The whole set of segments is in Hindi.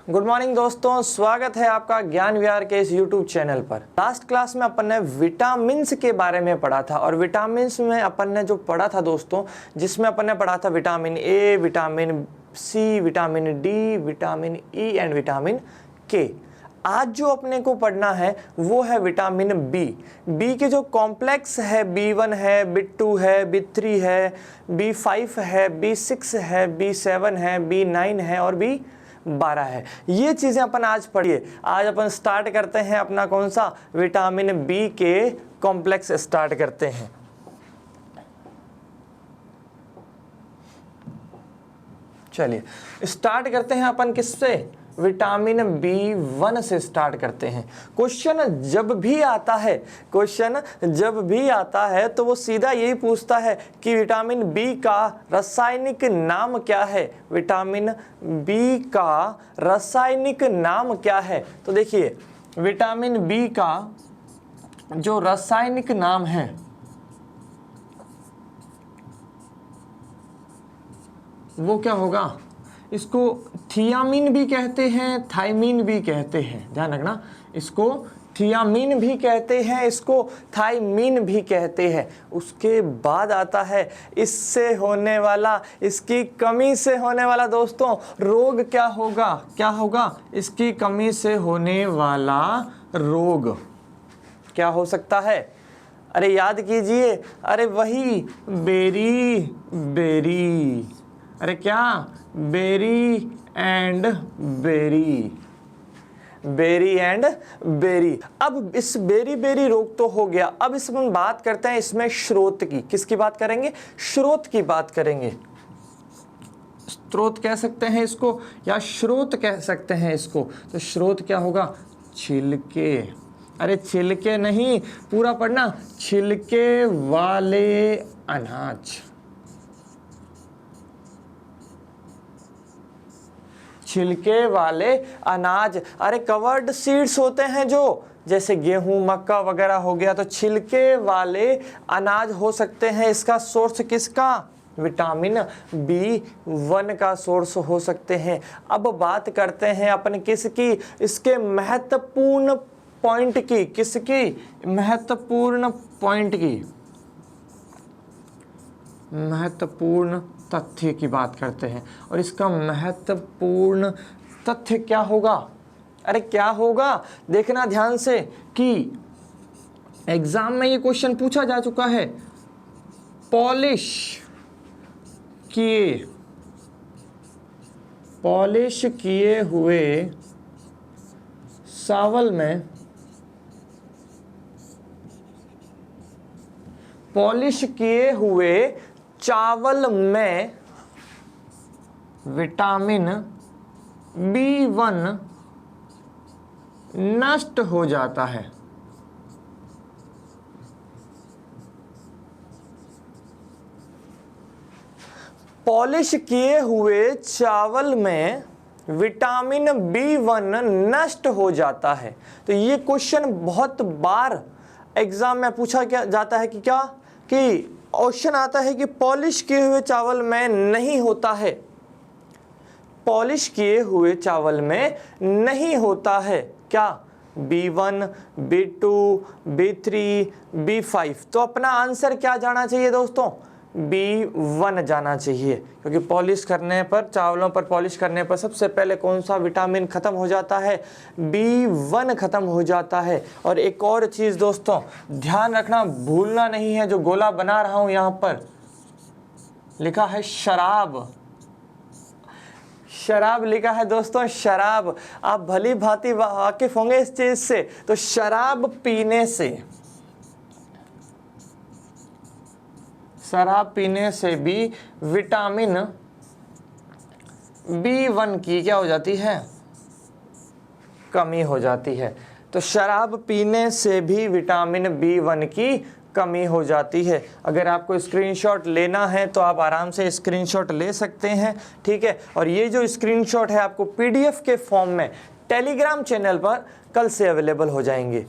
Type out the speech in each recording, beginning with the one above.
गुड मॉर्निंग दोस्तों, स्वागत है आपका ज्ञान विहार के इस यूट्यूब चैनल पर। लास्ट क्लास में अपन ने विटामिन्स के बारे में पढ़ा था और विटामिन्स में अपन ने जो पढ़ा था दोस्तों, जिसमें अपन ने पढ़ा था vitamin A, vitamin C, vitamin D, vitamin E and vitamin K. आज जो अपने को पढ़ना है वो है विटामिन बी। बी के जो कॉम्प्लेक्स है, B1 है, B2 है, B3 है, B5 है, B6 है, B7 है, B9 है और B12 है। ये चीज़ें अपन आज पढ़िए। आज अपन स्टार्ट करते हैं अपना कौन सा विटामिन बी के कॉम्प्लेक्स स्टार्ट करते हैं। चलिए स्टार्ट करते हैं अपन किससे? विटामिन B1 से स्टार्ट करते हैं। क्वेश्चन जब भी आता है तो वो सीधा यही पूछता है कि विटामिन बी का रासायनिक नाम क्या है। विटामिन बी का रासायनिक नाम क्या है? तो देखिए विटामिन बी का जो रासायनिक नाम है वो क्या होगा? इसको थियामिन भी कहते हैं, थायमिन भी कहते हैं। ध्यान रखना, इसको थियामिन भी कहते हैं, इसको थायमिन भी कहते हैं। उसके बाद आता है इससे होने वाला, इसकी कमी से होने वाला दोस्तों रोग क्या होगा? क्या होगा? इसकी कमी से होने वाला रोग क्या हो सकता है? अरे याद कीजिए, अरे वही बेरी। अरे क्या? Berry and berry. अब इस बेरी रोग तो हो गया। अब इसमें बात करते हैं इसमें स्रोत की। किसकी बात करेंगे? स्रोत की बात करेंगे। स्रोत कह सकते हैं इसको या स्रोत कह सकते हैं इसको। तो स्रोत क्या होगा? छिलके। अरे छिलके नहीं, पूरा पढ़ना, छिलके वाले अनाज। छिलके वाले अनाज। अरे कवर्ड सीड्स होते हैं जो, जैसे गेहूं, मक्का वगैरह हो गया, तो छिलके वाले अनाज हो सकते हैं। इसका सोर्स किसका? विटामिन B1 का सोर्स हो सकते हैं। अब बात करते हैं अपन किसकी? इसके महत्वपूर्ण पॉइंट की। किसकी? महत्वपूर्ण पॉइंट की, महत्वपूर्ण तथ्य की बात करते हैं। और इसका महत्वपूर्ण तथ्य क्या होगा? अरे क्या होगा? देखना ध्यान से कि एग्जाम में ये क्वेश्चन पूछा जा चुका है। पॉलिश किए हुए चावल में, पॉलिश किए हुए चावल में विटामिन B1 नष्ट हो जाता है। पॉलिश किए हुए चावल में विटामिन B1 नष्ट हो जाता है। तो ये क्वेश्चन बहुत बार एग्जाम में पूछा जाता है कि क्या? कि क्वेश्चन आता है कि पॉलिश किए हुए चावल में नहीं होता है। पॉलिश किए हुए चावल में नहीं होता है क्या? B1, B2, B3, B5। तो अपना आंसर क्या जाना चाहिए दोस्तों? B1 जाना चाहिए, क्योंकि पॉलिश करने पर, चावलों पर पॉलिश करने पर सबसे पहले कौन सा विटामिन खत्म हो जाता है? B1 खत्म हो जाता है। और एक और चीज़ दोस्तों ध्यान रखना, भूलना नहीं है, जो गोला बना रहा हूं यहां पर लिखा है शराब। शराब लिखा है दोस्तों, शराब। आप भली भांति वाकिफ होंगे इस चीज से। तो शराब पीने से भी विटामिन B1 की क्या हो जाती है? कमी हो जाती है। तो शराब पीने से भी विटामिन B1 की कमी हो जाती है। अगर आपको स्क्रीनशॉट लेना है तो आप आराम से स्क्रीनशॉट ले सकते हैं, ठीक है। और ये जो स्क्रीनशॉट है आपको PDF के फॉर्म में टेलीग्राम चैनल पर कल से अवेलेबल हो जाएंगे,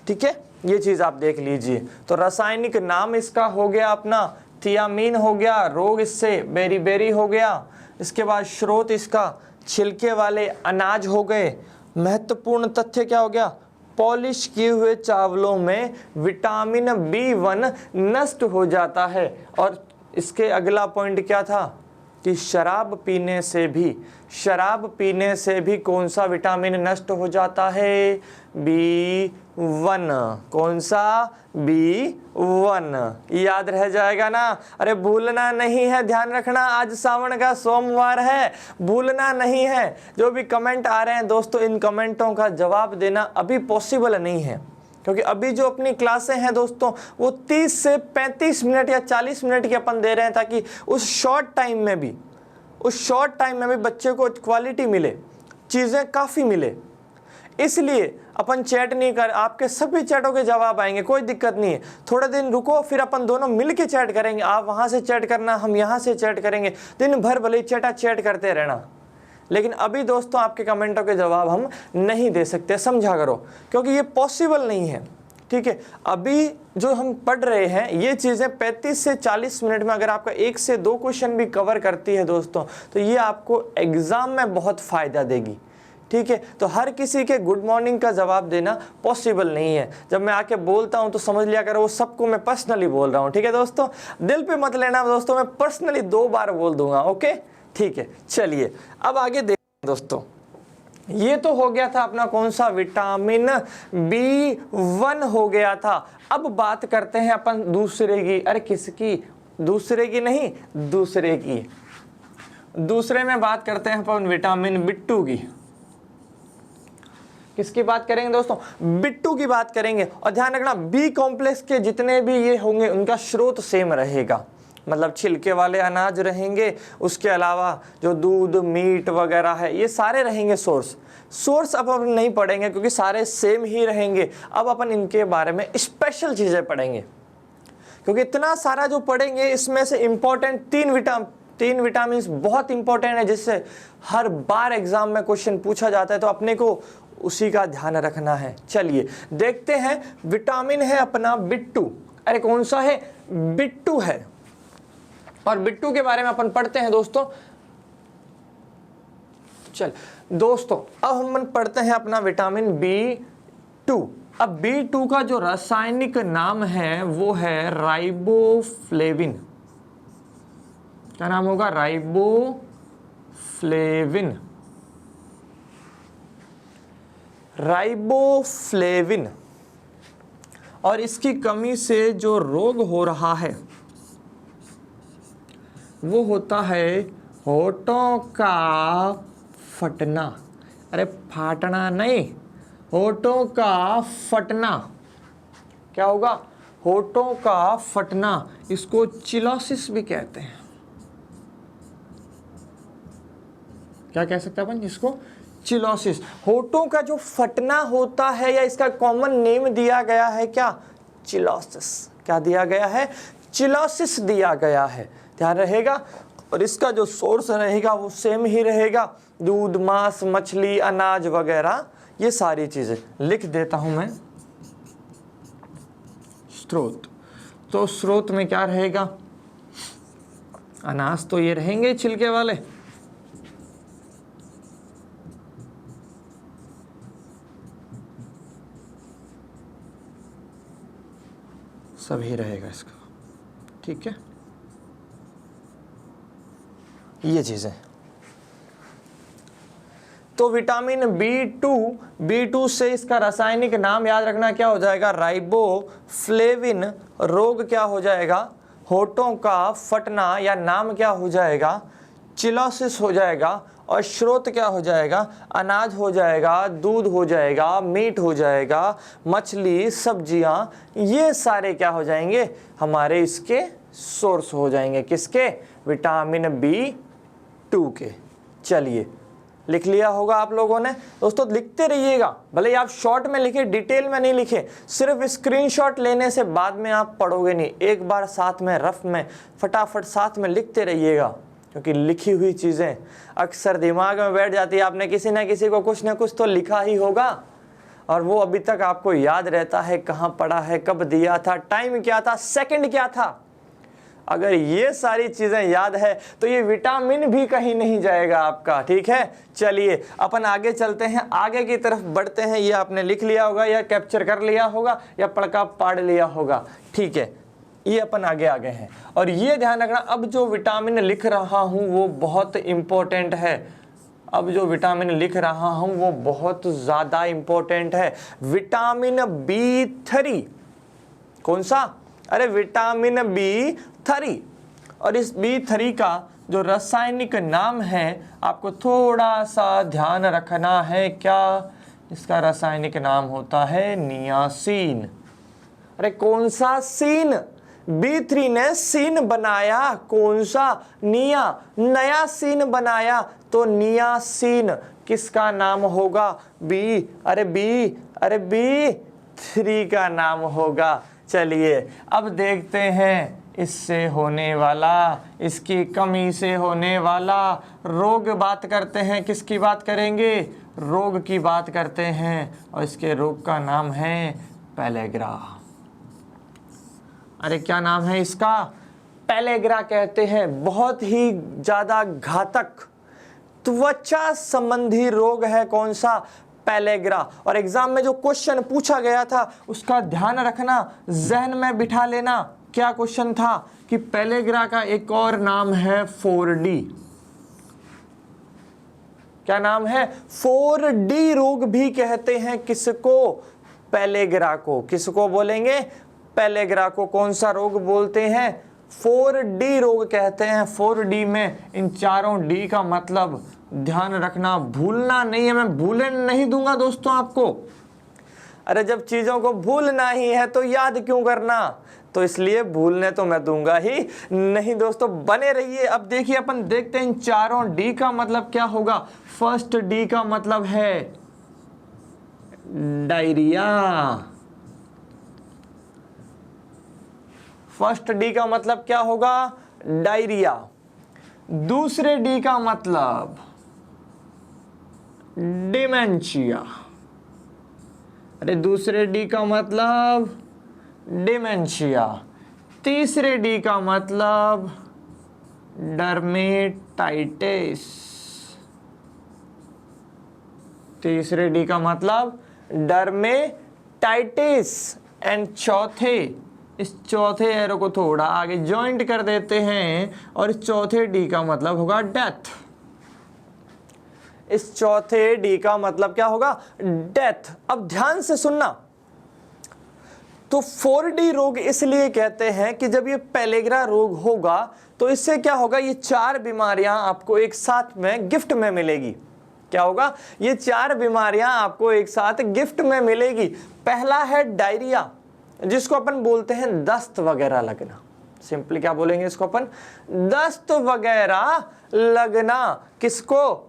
ठीक है। ये चीज़ आप देख लीजिए। तो रासायनिक नाम इसका हो गया अपना थियामीन हो गया, रोग इससे बेरी हो गया, इसके बाद स्रोत इसका छिलके वाले अनाज हो गए। महत्वपूर्ण तथ्य क्या हो गया, पॉलिश किए हुए चावलों में विटामिन B1 नष्ट हो जाता है। और इसके अगला पॉइंट क्या था कि शराब पीने से भी कौन सा विटामिन नष्ट हो जाता है, B1। कौन सा, B1। याद रह जाएगा ना, अरे भूलना नहीं है, ध्यान रखना, आज सावन का सोमवार है, भूलना नहीं है। जो भी कमेंट आ रहे हैं दोस्तों, इन कमेंटों का जवाब देना अभी पॉसिबल नहीं है, क्योंकि अभी जो अपनी क्लासें हैं दोस्तों वो 30 से 35 मिनट या 40 मिनट की अपन दे रहे हैं, ताकि उस शॉर्ट टाइम में भी बच्चे को क्वालिटी मिले, चीज़ें काफ़ी मिले। इसलिए अपन चैट नहीं कर, आपके सभी चैटों के जवाब आएंगे, कोई दिक्कत नहीं है। थोड़े दिन रुको, फिर अपन दोनों मिल के चैट करेंगे। आप वहाँ से चैट करना, हम यहाँ से चैट करेंगे, दिन भर भले चैट करते रहना। लेकिन अभी दोस्तों आपके कमेंटों के जवाब हम नहीं दे सकते, समझा करो, क्योंकि ये पॉसिबल नहीं है। ठीक है, अभी जो हम पढ़ रहे हैं ये चीज़ें 35 से 40 मिनट में अगर आपका 1 से 2 क्वेश्चन भी कवर करती है दोस्तों, तो ये आपको एग्ज़ाम में बहुत फ़ायदा देगी। ठीक है, तो हर किसी के गुड मॉर्निंग का जवाब देना पॉसिबल नहीं है। जब मैं आके बोलता हूं तो समझ लिया करो वो सबको मैं पर्सनली बोल रहा हूं। ठीक है दोस्तों, दिल पे मत लेना दोस्तों, मैं पर्सनली 2 बार बोल दूंगा। ओके, ठीक है, चलिए अब आगे देखते हैं दोस्तों। ये तो हो गया था अपना कौन सा, विटामिन B1 हो गया था। अब बात करते हैं अपन दूसरे की। अरे किसकी, दूसरे की नहीं, दूसरे की। दूसरे में बात करते हैं अपन विटामिन B2 की। किसकी बात करेंगे दोस्तों, B2 की बात करेंगे। और ध्यान रखना, B कॉम्प्लेक्स के जितने भी ये होंगे उनका स्रोत सेम रहेगा, मतलब छिलके वाले अनाज रहेंगे, उसके अलावा जो दूध मीट वगैरह है ये सारे रहेंगे सोर्स अब अपन नहीं पढ़ेंगे क्योंकि सारे सेम ही रहेंगे। अब अपन इनके बारे में स्पेशल चीज़ें पढ़ेंगे, क्योंकि इतना सारा जो पढ़ेंगे इसमें से इम्पोर्टेंट 3 विटामिन बहुत इंपॉर्टेंट है, जिससे हर बार एग्जाम में क्वेश्चन पूछा जाता है, तो अपने को उसी का ध्यान रखना है। चलिए देखते हैं, विटामिन है अपना B2। अरे कौन सा है, B2 है। और B2 के बारे में अपन पढ़ते हैं दोस्तों। चल दोस्तों, अब हम पढ़ते हैं अपना विटामिन B2। अब B2 का जो रासायनिक नाम है वो है राइबोफ्लेविन। क्या नाम होगा, राइबोफ्लेविन। और इसकी कमी से जो रोग हो रहा है वो होता है होठों का फटना। अरे फाटना नहीं, होठों का फटना। क्या होगा, होठों का फटना। इसको चिलोसिस भी कहते हैं। क्या कह सकते हैं अपन इसको, चिलोसिस। होठों का जो फटना होता है, या इसका कॉमन नेम दिया गया है क्या, चिलोसिस। क्या दिया गया है, चिलोसिस दिया गया है, ध्यान रहेगा। और इसका जो सोर्स रहेगा वो सेम ही रहेगा, दूध मांस मछली अनाज वगैरह ये सारी चीजें। लिख देता हूं मैं स्रोत। तो स्रोत में क्या रहेगा, अनाज तो ये रहेंगे छिलके वाले, सभी रहेगा इसका। ठीक है, ये चीजें। तो विटामिन B2 से इसका रासायनिक नाम याद रखना क्या हो जाएगा, राइबोफ्लेविन। रोग क्या हो जाएगा, होठों का फटना, या नाम क्या हो जाएगा, चिलोसिस हो जाएगा। और स्रोत क्या हो जाएगा, अनाज हो जाएगा, दूध हो जाएगा, मीट हो जाएगा, मछली सब्जियां, ये सारे क्या हो जाएंगे, हमारे इसके सोर्स हो जाएंगे। किसके, विटामिन B2 के। चलिए लिख लिया होगा आप लोगों ने दोस्तों, लिखते रहिएगा, भले आप शॉर्ट में लिखे, डिटेल में नहीं लिखे। सिर्फ स्क्रीनशॉट लेने से बाद में आप पढ़ोगे नहीं, एक बार साथ में रफ में फटाफट साथ में लिखते रहिएगा, क्योंकि लिखी हुई चीज़ें अक्सर दिमाग में बैठ जाती है। आपने किसी ना किसी को कुछ ना कुछ तो लिखा ही होगा, और वो अभी तक आपको याद रहता है, कहाँ पढ़ा है, कब दिया था, टाइम क्या था, सेकंड क्या था। अगर ये सारी चीज़ें याद है तो ये विटामिन भी कहीं नहीं जाएगा आपका। ठीक है, चलिए अपन आगे चलते हैं, आगे की तरफ बढ़ते हैं। ये आपने लिख लिया होगा या कैप्चर कर लिया होगा या पढ़ पढ़ लिया होगा। ठीक है, ये अपन आगे आ गए हैं और ये ध्यान रखना, अब जो विटामिन लिख रहा हूँ वो बहुत इम्पोर्टेंट है। अब जो विटामिन लिख रहा हूँ वो बहुत ज़्यादा इम्पोर्टेंट है। विटामिन B3, कौन सा? अरे विटामिन B3। और इस B3 का जो रासायनिक नाम है आपको थोड़ा सा ध्यान रखना है। क्या इसका रासायनिक नाम होता है? नियासिन। अरे कौन सा सीन? B3 ने सीन बनाया, कौन सा? निया, नया सीन बनाया तो नियासिन। किसका नाम होगा? अरे B3 का नाम होगा। चलिए अब देखते हैं इससे होने वाला, इसकी कमी से होने वाला रोग बात करते हैं। किसकी बात करेंगे? रोग की बात करते हैं और इसके रोग का नाम है पेलेग्रा। अरे क्या नाम है इसका? पेलेग्रा कहते हैं। बहुत ही ज़्यादा घातक त्वचा संबंधी रोग है। कौन सा? पेलेग्रा। और एग्जाम में जो क्वेश्चन पूछा गया था उसका ध्यान रखना, जहन में बिठा लेना। क्या क्वेश्चन था? कि पेलेग्रा का एक और नाम है 4D। क्या नाम है? 4D रोग भी कहते हैं। किसको? पेलेग्रा को। किसको बोलेंगे? पेलेग्रा को। कौन सा रोग बोलते हैं? 4D रोग कहते हैं। 4D में इन चारों D का मतलब ध्यान रखना, भूलना नहीं है। मैं भूलने नहीं दूंगा दोस्तों आपको। अरे जब चीज़ों को भूलना ही है तो याद क्यों करना? तो इसलिए भूलने तो मैं दूंगा ही नहीं दोस्तों, बने रहिए। अब देखिए अपन देखते हैं इन चारों D का मतलब क्या होगा। फर्स्ट D का मतलब है डायरिया। फर्स्ट D का मतलब क्या होगा? डायरिया। दूसरे D का मतलब डिमेंशिया। अरे दूसरे D का मतलब डिमेंशिया। तीसरे D का मतलब डर्मेटाइटिस। तीसरे D का मतलब डर्मेटाइटिस। एंड चौथे, इस चौथे एरो को थोड़ा आगे जॉइंट कर देते हैं और इस चौथे D का मतलब होगा डेथ। इस चौथे D का मतलब क्या होगा? डेथ। अब ध्यान से सुनना, तो 4D रोग इसलिए कहते हैं कि जब ये पेलेग्रा रोग होगा तो इससे क्या होगा? ये चार बीमारियां आपको एक साथ में गिफ्ट में मिलेगी। क्या होगा? ये चार बीमारियां आपको एक साथ गिफ्ट में मिलेगी। पहला है डायरिया, जिसको अपन बोलते हैं दस्त वगैरह लगना। सिंपली क्या बोलेंगे इसको अपन? दस्त वगैरह लगना। किसको?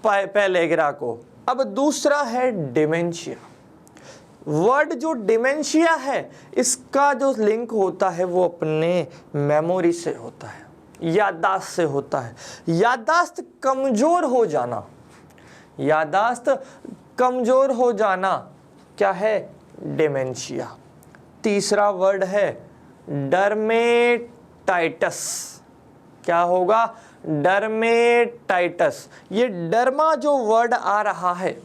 पेलेग्रा को। अब दूसरा है डिमेंशिया। वर्ड जो डिमेंशिया है इसका जो लिंक होता है वो अपने मेमोरी से होता है, याददाश्त से होता है। याददाश्त कमजोर हो जाना, याददाश्त कमजोर हो जाना क्या है? डिमेंशिया। तीसरा वर्ड है डर्मेटाइटस। क्या होगा? डर्मेटाइटस। ये डर्मा जो वर्ड आ रहा है,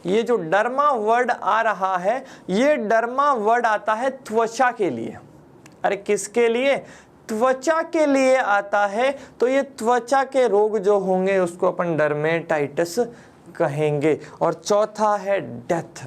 ये जो डर्मा वर्ड आ रहा है, ये डर्मा वर्ड आता है त्वचा के लिए। अरे किसके लिए? त्वचा के लिए आता है। तो ये त्वचा के रोग जो होंगे उसको अपन डर्मेटाइटस कहेंगे। और चौथा है डेथ,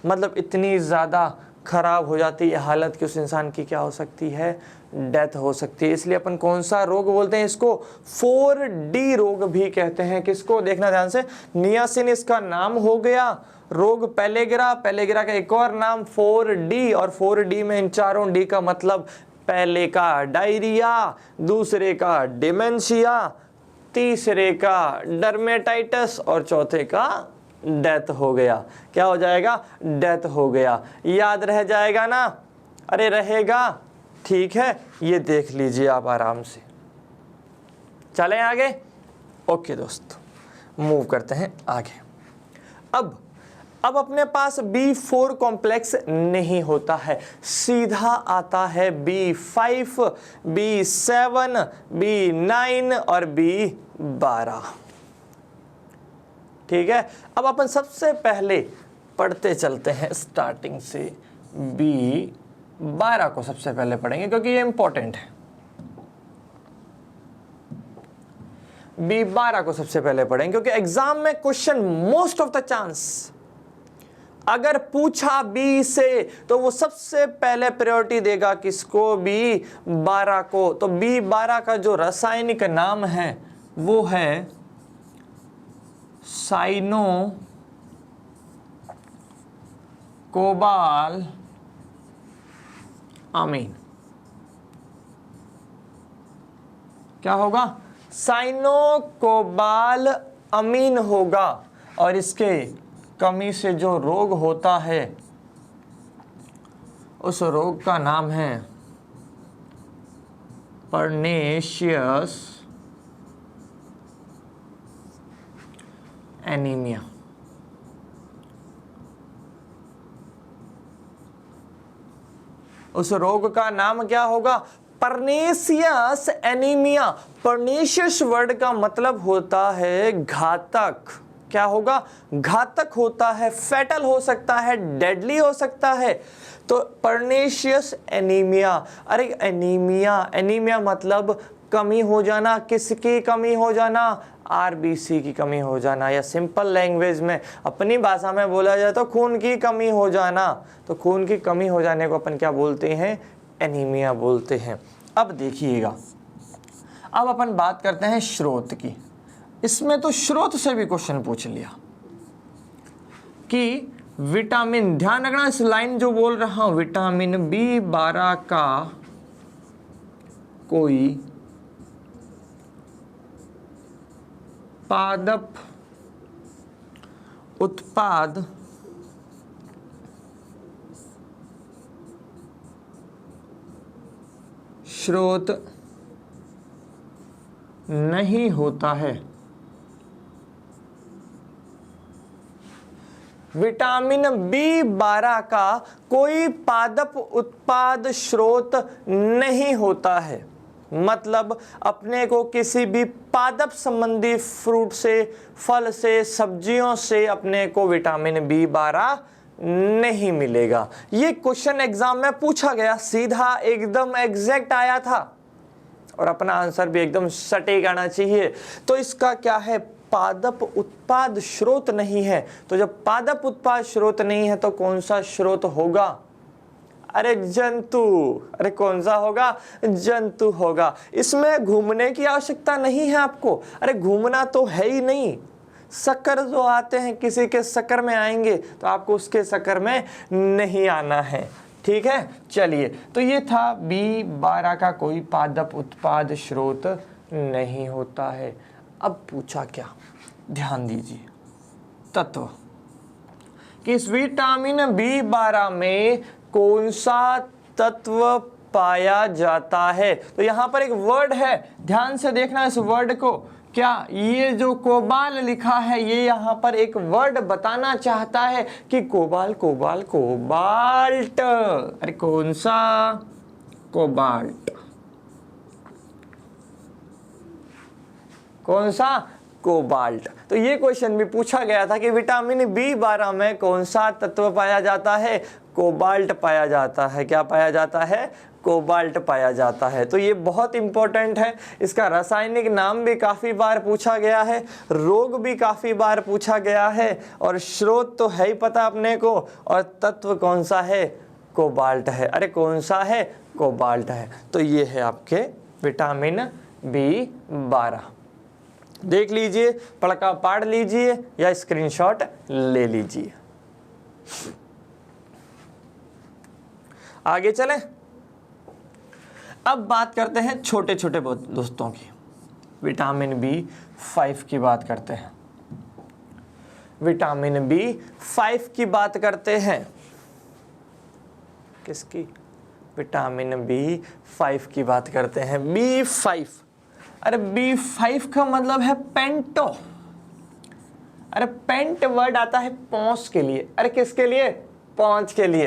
मतलब इतनी ज़्यादा खराब हो जाती है हालत कि उस इंसान की क्या हो सकती है? डेथ हो सकती है। इसलिए अपन कौन सा रोग बोलते हैं इसको? 4D रोग भी कहते हैं। किसको? देखना ध्यान से, नियासिन इसका नाम हो गया, रोग पेलेग्रा, पेलेग्रा का एक और नाम 4D, और 4D में इन चारों D का मतलब पहले का डायरिया, दूसरे का डिमेंशिया, तीसरे का डर्मेटाइटस और चौथे का डेथ हो गया। क्या हो जाएगा? डेथ हो गया। याद रह जाएगा ना? अरे रहेगा, ठीक है। ये देख लीजिए आप आराम से। चलें आगे। ओके दोस्तों, मूव करते हैं आगे। अब अब अपने पास B4 कॉम्प्लेक्स नहीं होता है, सीधा आता है B5, B7, B9 और B12। ठीक है, अब अपन सबसे पहले पढ़ते चलते हैं स्टार्टिंग से। B12 को सबसे पहले पढ़ेंगे क्योंकि ये इंपॉर्टेंट है। B12 को सबसे पहले पढ़ेंगे क्योंकि एग्जाम में question most of the chance अगर पूछा बी से तो वो सबसे पहले प्रायोरिटी देगा किसको, B12 को। तो B12 का जो रासायनिक नाम है वो है साइनो कोबाल अमीन। क्या होगा, साइनो कोबाल अमीन होगा। और इसके कमी से जो रोग होता है उस रोग का नाम है परनेशियस एनीमिया। उस रोग का नाम क्या होगा, परनेशियस एनीमिया। परनेशियस वर्ड का मतलब होता है घातक। क्या होगा, घातक होता है, फैटल हो सकता है, डेडली हो सकता है। तो परनेशियस एनीमिया, अरे एनीमिया, एनीमिया मतलब कमी हो जाना, किसकी कमी हो जाना, आरबीसी की कमी हो जाना, या सिंपल लैंग्वेज में अपनी भाषा में बोला जाए तो खून की कमी हो जाना। तो खून की कमी हो जाने को अपन क्या बोलते हैं, एनीमिया बोलते हैं। अब देखिएगा, अब अपन बात करते हैं स्रोत की। इसमें तो स्रोत से भी क्वेश्चन पूछ लिया कि विटामिन, ध्यान रखना इस लाइन जो बोल रहा हूं, विटामिन B12 का कोई पादप उत्पाद स्रोत नहीं होता है। विटामिन B12 का कोई पादप उत्पाद स्रोत नहीं होता है, मतलब अपने को किसी भी पादप संबंधी फ्रूट से, फल से, सब्जियों से अपने को विटामिन B12 नहीं मिलेगा। ये क्वेश्चन एग्जाम में पूछा गया, सीधा एकदम एग्जैक्ट आया था और अपना आंसर भी एकदम सटीक आना चाहिए। तो इसका क्या है, पादप उत्पाद स्रोत नहीं है। तो जब पादप उत्पाद स्रोत नहीं है तो कौन सा स्रोत होगा, अरे जंतु। अरे कौन सा होगा, जंतु होगा। इसमें घूमने की आवश्यकता नहीं है आपको, अरे घूमना तो है ही नहीं। शक्कर जो आते हैं, किसी के शक्कर में आएंगे तो आपको उसके शक्कर में नहीं आना है। ठीक है, चलिए, तो ये था B12 का कोई पादप उत्पाद स्रोत नहीं होता है। अब पूछा क्या, ध्यान दीजिए, तत्व कि इस विटामिन B12 में कौन सा तत्व पाया जाता है। तो यहां पर एक वर्ड है, ध्यान से देखना इस वर्ड को। क्या ये जो कोबाल लिखा है, ये यहां पर एक वर्ड बताना चाहता है कि कोबाल, कोबाल, कोबाल्ट। अरे कौन सा, कोबाल्ट। कौन सा, कोबाल्ट। तो ये क्वेश्चन भी पूछा गया था कि विटामिन B12 में कौन सा तत्व पाया जाता है, कोबाल्ट पाया जाता है। क्या पाया जाता है, कोबाल्ट पाया जाता है। तो ये बहुत इंपॉर्टेंट है। इसका रासायनिक नाम भी काफ़ी बार पूछा गया है, रोग भी काफ़ी बार पूछा गया है, और स्रोत तो है ही पता अपने को, और तत्व कौन सा है, कोबाल्ट है। अरे कौन सा है, कोबाल्ट है। तो ये है आपके विटामिन B12। देख लीजिए, पढ़का पढ़ लीजिए या स्क्रीनशॉट ले लीजिए। आगे चलें। अब बात करते हैं छोटे छोटे दोस्तों की। विटामिन B5 की बात करते हैं। विटामिन B5 की बात करते हैं। किसकी, विटामिन B5 की बात करते हैं। B5, अरे B5 का मतलब है पेंटो। अरे पेंट वर्ड आता है पौंस के लिए, अरे किसके लिए, पौंच के लिए,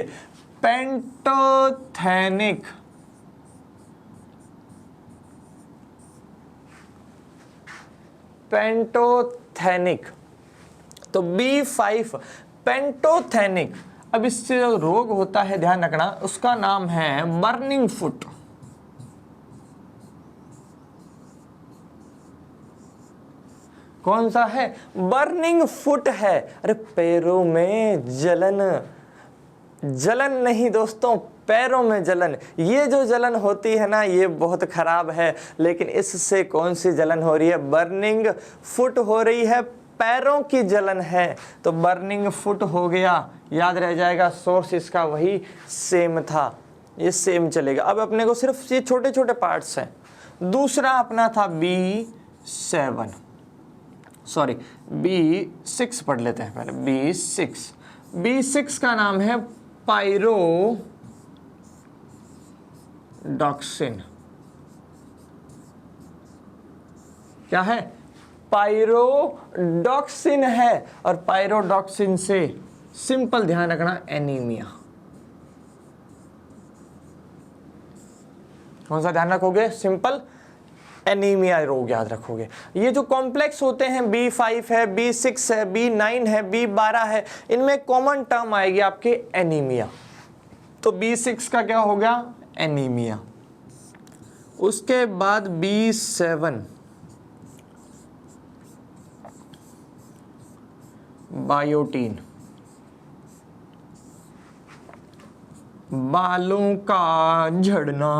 पेंटोथेनिक, पेंटोथेनिक। तो B5 पेंटोथेनिक। अब इससे जो रोग होता है ध्यान रखना, उसका नाम है बर्निंग फुट। कौन सा है, बर्निंग फुट है। अरे पैरों में जलन, जलन नहीं दोस्तों, पैरों में जलन। ये जो जलन होती है ना, ये बहुत खराब है, लेकिन इससे कौन सी जलन हो रही है, बर्निंग फुट हो रही है, पैरों की जलन है। तो बर्निंग फुट हो गया, याद रह जाएगा, सोर्स इसका वही सेम था, ये सेम चलेगा। अब अपने को सिर्फ ये छोटे छोटे पार्ट्स हैं। दूसरा अपना था B7, सॉरी B6 पढ़ लेते हैं पहले, B6 का नाम है पायरोडॉक्सिन। क्या है, पायरोडॉक्सिन है। और पायरोडॉक्सिन से सिंपल ध्यान रखना, एनीमिया। कौन सा ध्यान रखोगे, सिंपल एनीमिया रोग याद रखोगे। ये जो कॉम्प्लेक्स होते हैं, B5 है, B6 है, B9 है, B12 है, इनमें कॉमन टर्म आएगी आपके एनीमिया। तो B6 का क्या हो गया, एनीमिया। उसके बाद B7 बायोटीन, बालों का झड़ना।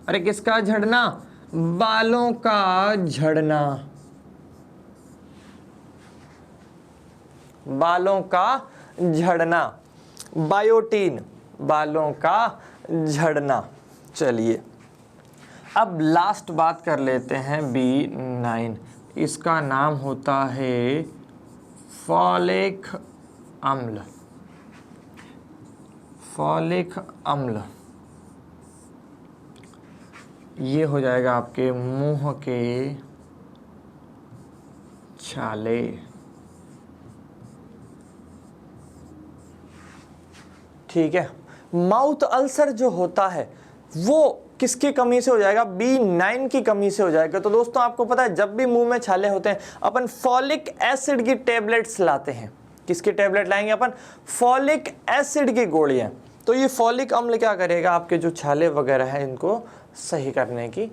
अरे किसका झड़ना, बालों का झड़ना, बालों का झड़ना, बायोटीन, बालों का झड़ना। चलिए अब लास्ट बात कर लेते हैं B9। इसका नाम होता है फॉलिक अम्ल, फॉलिक अम्ल। ये हो जाएगा आपके मुंह के छाले। ठीक है, माउथ अल्सर जो होता है वो किसकी कमी से हो जाएगा, B9 की कमी से हो जाएगा। तो दोस्तों आपको पता है, जब भी मुंह में छाले होते हैं अपन फॉलिक एसिड की टेबलेट्स लाते हैं। किसकी टेबलेट लाएंगे अपन, फॉलिक एसिड की गोलियां। तो ये फॉलिक अम्ल क्या करेगा, आपके जो छाले वगैरह हैं इनको सही करने की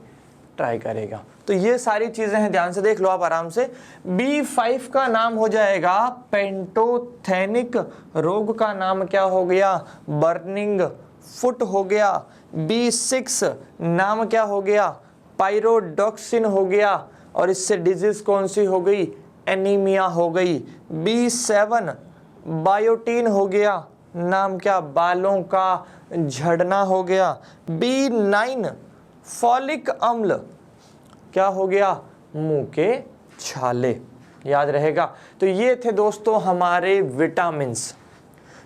ट्राई करेगा। तो ये सारी चीजें हैं, ध्यान से देख लो आप आराम से। B5 का नाम हो जाएगा पेंटोथेनिक, रोग का नाम क्या हो गया, बर्निंग फुट हो गया। B6 नाम क्या हो गया, पायरोडॉक्सिन हो गया, और इससे डिजीज कौन सी हो गई, एनीमिया हो गई। B7 बायोटीन हो गया, नाम क्या, बालों का झड़ना हो गया। B9 फॉलिक अम्ल, क्या हो गया, मुंह के छाले। याद रहेगा। तो ये थे दोस्तों हमारे विटामिन्स।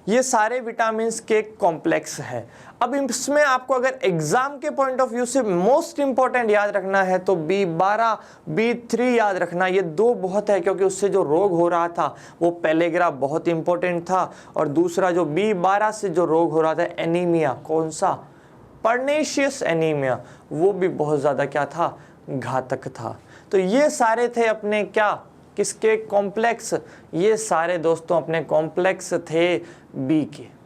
ये सारे विटामिन्स के कॉम्प्लेक्स है। अब इसमें आपको अगर एग्जाम के पॉइंट ऑफ व्यू से मोस्ट इंपॉर्टेंट याद रखना है तो B12 B3 याद रखना। ये दो बहुत है, क्योंकि उससे जो रोग हो रहा था वो पेलेग्रा बहुत इंपॉर्टेंट था, और दूसरा जो B12 से जो रोग हो रहा था एनीमिया, कौन सा, पर्नेशियस एनीमिया, वो भी बहुत ज़्यादा क्या था, घातक था। तो ये सारे थे अपने क्या, किसके कॉम्प्लेक्स, ये सारे दोस्तों अपने कॉम्प्लेक्स थे बी के।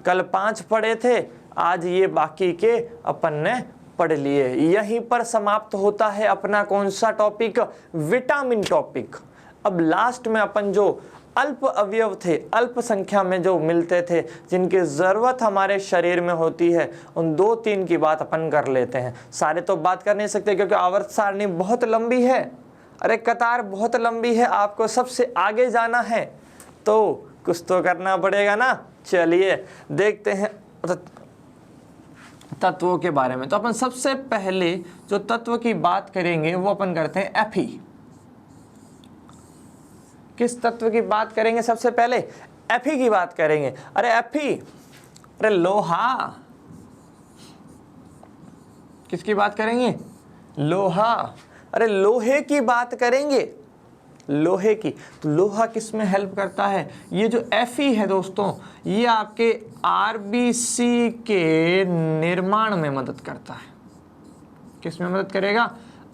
कल 5 पढ़े थे, आज ये बाकी के अपन ने पढ़ लिए। यहीं पर समाप्त होता है अपना कौन सा टॉपिक, विटामिन टॉपिक। अब लास्ट में अपन जो अल्प अवयव थे, अल्प संख्या में जो मिलते थे, जिनकी ज़रूरत हमारे शरीर में होती है, उन 2-3 की बात अपन कर लेते हैं। सारे तो बात कर नहीं सकते क्योंकि आवर्त सारणी बहुत लंबी है, अरे कतार बहुत लंबी है, आपको सबसे आगे जाना है तो कुछ तो करना पड़ेगा ना। चलिए देखते हैं तत्वों के बारे में। तो अपन सबसे पहले जो तत्व की बात करेंगे वो अपन करते हैं Fe। किस तत्व की बात करेंगे सबसे पहले, Fe की बात करेंगे। अरे Fe, अरे लोहा, किसकी बात करेंगे, लोहा, अरे लोहे की बात करेंगे। लोहे की। तो लोहा किस में हेल्प करता है? ये जो Fe है दोस्तों, ये आपके आरबीसी के निर्माण में मदद करता है। किस में मदद करेगा?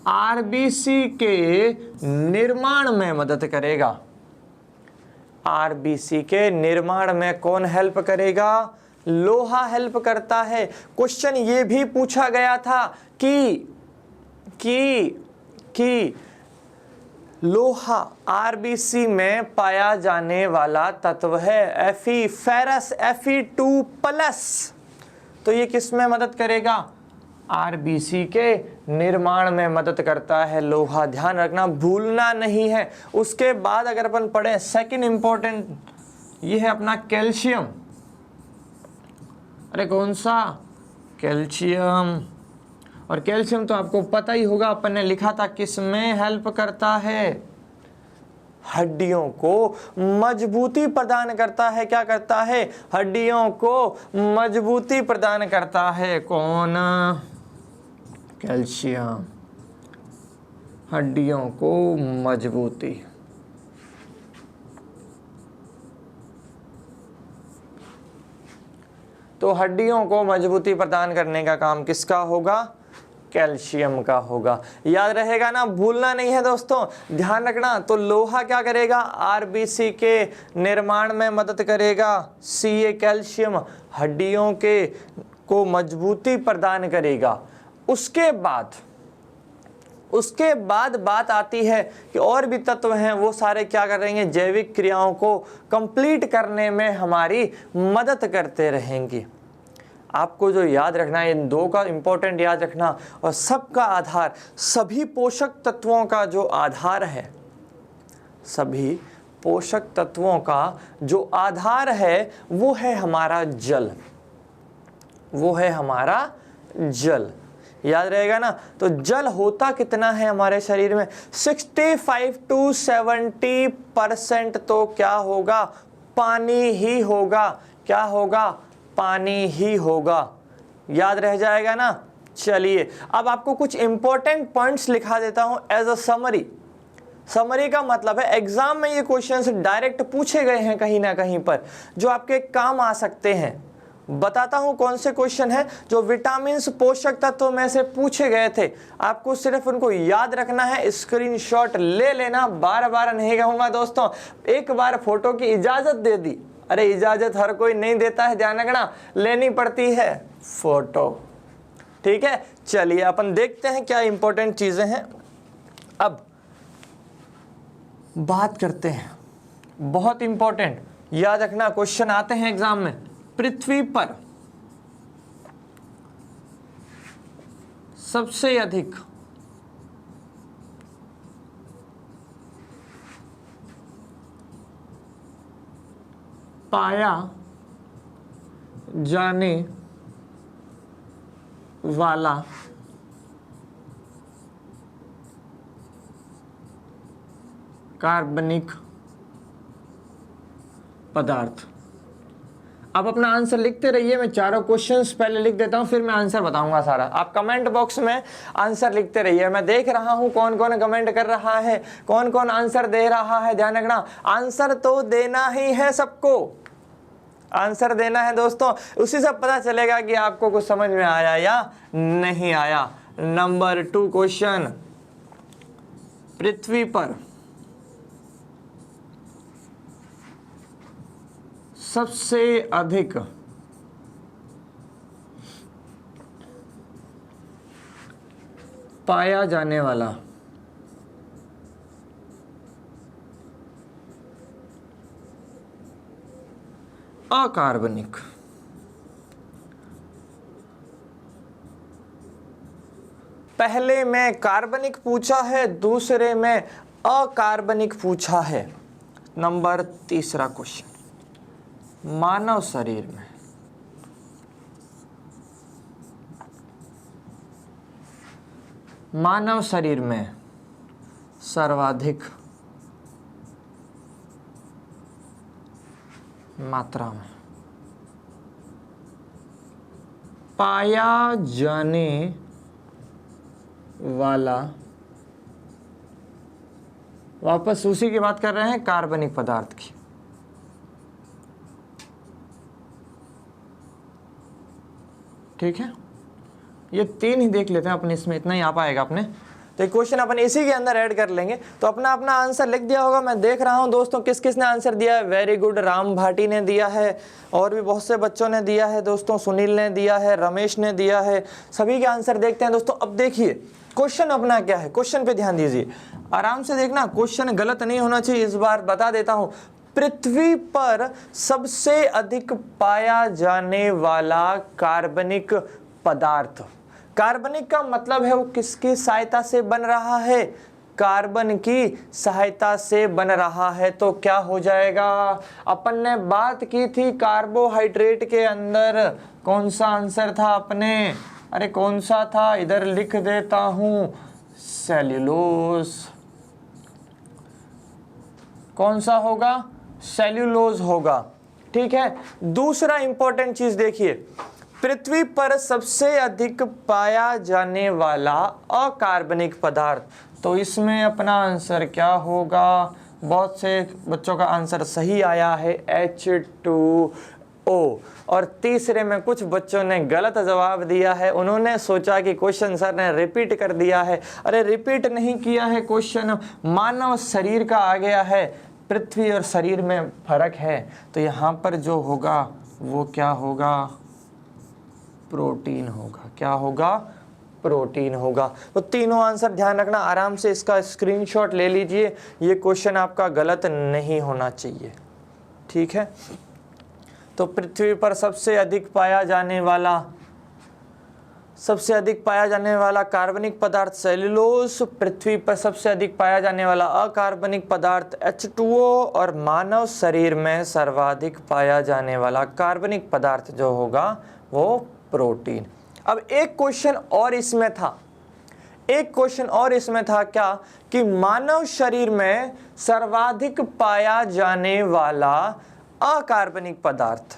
आरबीसी के निर्माण में मदद करेगा। आरबीसी के निर्माण में कौन हेल्प करेगा? लोहा हेल्प करता है। क्वेश्चन ये भी पूछा गया था कि लोहा आरबीसी में पाया जाने वाला तत्व है Fe, फेरस Fe2+। तो ये किस में मदद करेगा? आरबीसी के निर्माण में मदद करता है लोहा। ध्यान रखना, भूलना नहीं है। उसके बाद अगर अपन पढ़ें सेकंड इंपॉर्टेंट, ये है अपना कैल्शियम। अरे कौन सा? कैल्शियम। और कैल्शियम तो आपको पता ही होगा, अपन ने लिखा था किस में हेल्प करता है? हड्डियों को मजबूती प्रदान करता है। क्या करता है? हड्डियों को मजबूती प्रदान करता है। कौन? कैल्शियम। हड्डियों को मजबूती। तो हड्डियों को मजबूती प्रदान करने का काम किसका होगा? कैल्शियम का होगा। याद रहेगा ना, भूलना नहीं है दोस्तों, ध्यान रखना। तो लोहा क्या करेगा? आरबीसी के निर्माण में मदद करेगा। Ca कैल्शियम हड्डियों के को मजबूती प्रदान करेगा। उसके बाद बात आती है कि और भी तत्व हैं, वो सारे क्या कर रहेंगे? जैविक क्रियाओं को कंप्लीट करने में हमारी मदद करते रहेंगे। आपको जो याद रखना है, इन दो का इंपॉर्टेंट याद रखना। और सबका आधार, सभी पोषक तत्वों का जो आधार है, सभी पोषक तत्वों का जो आधार है वो है हमारा जल। वो है हमारा जल। याद रहेगा ना। तो जल होता कितना है हमारे शरीर में? 65 to 70% तो क्या होगा? पानी ही होगा। क्या होगा? पानी ही होगा। याद रह जाएगा ना। चलिए अब आपको कुछ इंपॉर्टेंट पॉइंट्स लिखा देता हूं एज अ समरी। समरी का मतलब है एग्जाम में ये क्वेश्चंस डायरेक्ट पूछे गए हैं कहीं ना कहीं पर, जो आपके काम आ सकते हैं। बताता हूं कौन से क्वेश्चन है जो विटामिन्स पोषक तत्वों में से पूछे गए थे। आपको सिर्फ उनको याद रखना है, स्क्रीनशॉट ले लेना। बार बार नहीं कहूंगा दोस्तों, एक बार फोटो की इजाजत दे दी। अरे इजाजत हर कोई नहीं देता है, ध्यान रखना, लेनी पड़ती है फोटो। ठीक है, चलिए अपन देखते हैं क्या इंपॉर्टेंट चीजें हैं। अब बात करते हैं, बहुत इंपॉर्टेंट, याद रखना क्वेश्चन आते हैं एग्जाम में। पृथ्वी पर सबसे अधिक पाया जाने वाला कार्बनिक पदार्थ। आप अपना आंसर लिखते रहिए, मैं चारों क्वेश्चंस पहले लिख देता हूं, फिर मैं आंसर बताऊंगा सारा। आप कमेंट बॉक्स में आंसर लिखते रहिए। मैं देख रहा हूं कौन कौन कमेंट कर रहा है, कौन कौन आंसर दे रहा है। ध्यान रखना, आंसर तो देना ही है सबको, आंसर देना है दोस्तों। उसी से पता चलेगा कि आपको कुछ समझ में आया या नहीं आया। नंबर 2 क्वेश्चन, पृथ्वी पर सबसे अधिक पाया जाने वाला अकार्बनिक पहले में कार्बनिक पूछा है, दूसरे में अकार्बनिक पूछा है। नंबर 3 क्वेश्चन, मानव शरीर में सर्वाधिक मात्रा में पाया जाने वाला वापस उसी की बात कर रहे हैं, कार्बनिक पदार्थ की। ठीक है, ये 3 ही देख लेते हैं अपने, इसमें इतना ही आ पाएगा अपने। तो क्वेश्चन अपन इसी के अंदर ऐड कर लेंगे। तो अपना अपना आंसर लिख दिया होगा, मैं देख रहा हूं दोस्तों किस किस ने आंसर दिया है। वेरी गुड, राम भाटी ने दिया है, और भी बहुत से बच्चों ने दिया है दोस्तों, सुनील ने दिया है, रमेश ने दिया है, सभी के आंसर देखते हैं दोस्तों। अब देखिए क्वेश्चन अपना क्या है, क्वेश्चन पे ध्यान दीजिए, आराम से देखना, क्वेश्चन गलत नहीं होना चाहिए, इस बार बता देता हूं। पृथ्वी पर सबसे अधिक पाया जाने वाला कार्बनिक पदार्थ, कार्बनिक का मतलब है वो किसकी सहायता से बन रहा है, कार्बन की सहायता से बन रहा है। तो क्या हो जाएगा, अपन ने बात की थी कार्बोहाइड्रेट के अंदर कौन सा आंसर था अपने, अरे कौन सा था, इधर लिख देता हूं, सेल्यूलोज। कौन सा होगा, सेल्यूलोज होगा। ठीक है, दूसरा इंपॉर्टेंट चीज देखिए, पृथ्वी पर सबसे अधिक पाया जाने वाला अकार्बनिक पदार्थ, तो इसमें अपना आंसर क्या होगा, बहुत से बच्चों का आंसर सही आया है H2O, और तीसरे में कुछ बच्चों ने गलत जवाब दिया है, उन्होंने सोचा कि क्वेश्चन सर ने रिपीट कर दिया है। अरे रिपीट नहीं किया है, क्वेश्चन मानव शरीर का आ गया है, पृथ्वी और शरीर में फर्क है, तो यहाँ पर जो होगा वो क्या होगा, प्रोटीन होगा। क्या होगा, प्रोटीन होगा। तो तीनों आंसर ध्यान रखना, आराम से इसका स्क्रीनशॉट ले लीजिए, ये क्वेश्चन आपका गलत नहीं होना चाहिए। ठीक है, तो पृथ्वी पर सबसे अधिक पाया जाने वाला कार्बनिक पदार्थ सेल्यूलोज, पृथ्वी पर सबसे अधिक पाया जाने वाला अकार्बनिक पदार्थ H2O, और मानव शरीर में सर्वाधिक पाया जाने वाला कार्बनिक पदार्थ जो होगा वो प्रोटीन। अब एक क्वेश्चन और इसमें था, क्या कि मानव शरीर में सर्वाधिक पाया जाने वाला अकार्बनिक पदार्थ,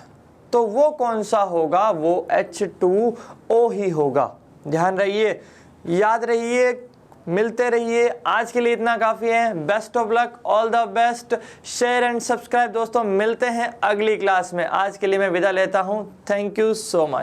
तो वो कौन सा होगा, वो H2O ही होगा। ध्यान रहिए, याद रहिए, मिलते रहिए। आज के लिए इतना काफ़ी है। Best of luck, all the best, share and subscribe दोस्तों। मिलते हैं अगली क्लास में। आज के लिए मैं विदा लेता हूँ। Thank you so much.